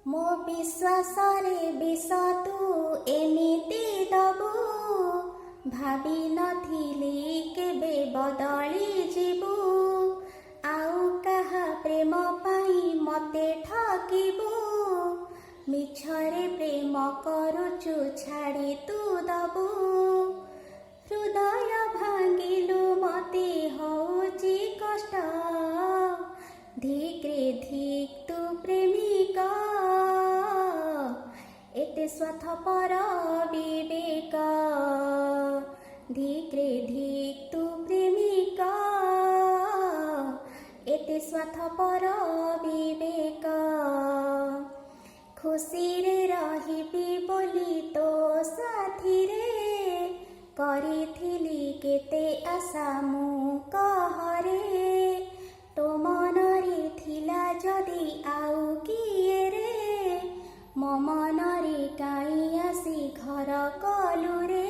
ମୋ ବିଶ୍ୱାସରେ ବିଷ ତୁ ଏମିତି ଦବୁ, ଭାବି ନଥିଲି କେବେ ବଦଳି ଯିବୁ। ଆଉ କାହା ପ୍ରେମ ପାଇଁ ମତେ ଠକିବୁ, ମିଛରେ ପ୍ରେମ କରୁଛୁ ଛାଡ଼ି ତୁ ଦବୁ। ହୃଦୟ ଭାଙ୍ଗିଲୁ ମତେ ହଉଛି କଷ୍ଟ, ଧିକ୍ରେ ଧିକ୍ ତୁ ପ୍ରେମିକ। ଏତେ ସ୍ୱାର୍ଥପର ବିବେକ, ଧିକ୍ରେ ଧିକ୍ ତୁ ପ୍ରେମିକ। ଏତେ ସ୍ୱାର୍ଥପର ବିବେକ। ଖୁସିରେ ରହିବି ବୋଲି ତୋ ସାଥିରେ, କରିଥିଲି କେତେ ଆଶା ମୁଁ କହରେ। ତୋ ମନରେ ଥିଲା ଯଦି ଆଉ କିଏ ରେ, ମୋ ମନରେ କାଇଁ ଆସି ଘର କଲୁ ରେ।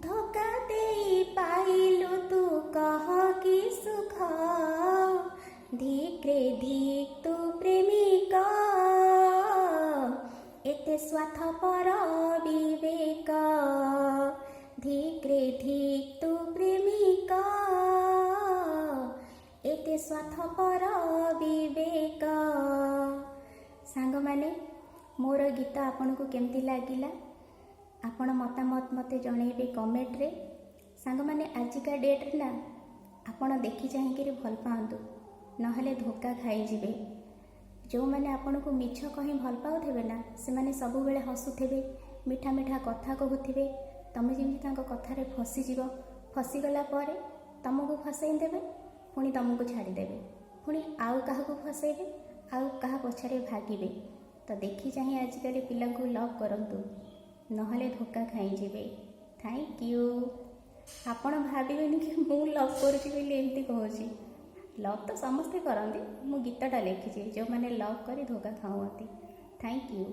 ଧୋକା ଦେଇ ପାଇଲୁ ତୁ କହ କି ସୁଖ, ଧିକ୍ରେ ଧିକ୍ ତୁ ପ୍ରେମିକ। ଏତେ ସ୍ୱାର୍ଥପର ବିବେକ, ଧିକ୍ରେ ଧିକ୍ ତୁ ପ୍ରେମିକ। ଏତେ ସ୍ୱାର୍ଥପର ବିବେକ। ସାଙ୍ଗମାନେ, ମୋର ଗୀତ ଆପଣଙ୍କୁ କେମିତି ଲାଗିଲା ଆପଣ ମତାମତ ମୋତେ ଜଣାଇବେ କମେଣ୍ଟରେ। ସାଙ୍ଗମାନେ, ଆଜିକା ଡେଟ୍ରେ ନା ଆପଣ ଦେଖି ଚାହିଁକିରି ଭଲ ପାଆନ୍ତୁ, ନହେଲେ ଧୋକା ଖାଇଯିବେ। ଯେଉଁମାନେ ଆପଣଙ୍କୁ ମିଛ କହି ଭଲ ପାଉଥିବେ ନା, ସେମାନେ ସବୁବେଳେ ହସୁଥିବେ, ମିଠା ମିଠା କଥା କହୁଥିବେ। ତମେ ଯେମିତି ତାଙ୍କ କଥାରେ ଫସିଯିବ, ଫସିଗଲା ପରେ ତମକୁ ଫସେଇ ଦେବେ, ପୁଣି ତମକୁ ଛାଡ଼ିଦେବେ, ପୁଣି ଆଉ କାହାକୁ ଫସେଇବେ, ଆଉ କାହା ପଛରେ ଭାଗିବେ। ତ ଦେଖି ଚାହିଁ ଆଜିକାଲି ପିଲାଙ୍କୁ ଲଭ୍ କରନ୍ତୁ, ନହେଲେ ଧୋକା ଖାଇଯିବେ। Thank you. ଆପଣ ଭାବିବେନି କି ମୁଁ ଲଭ୍ କରୁଛି ବୋଲି ଏମିତି କହୁଛି। ଲଭ୍ ତ ସମସ୍ତେ କରନ୍ତି, ମୁଁ ଗୀତଟା ଲେଖିଛି ଯେଉଁମାନେ ଲଭ୍ କରି ଧୋକା ଖାଉଛନ୍ତି। Thank you.